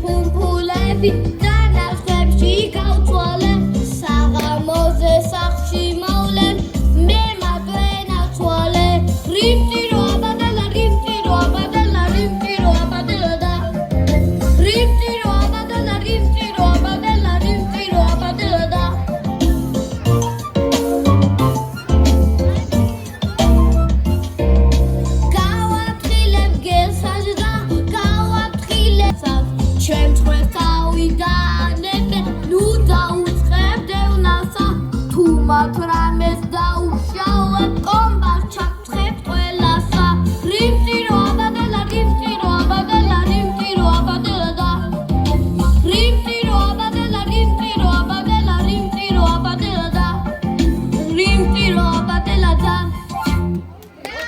ფუმფულები დანახებში გავწვალე საღამოზე სახლში მოვლენ მე მათვენა ცვალე რიფტირო აბადალა რიფტირო აბადალა რიფტირო აბადალა რიფტირო აბადალა რიფტირო აბადალა რიფტირო აბადალა Чем твоя уйдане, ну да уцхеб де у нас, ту матра.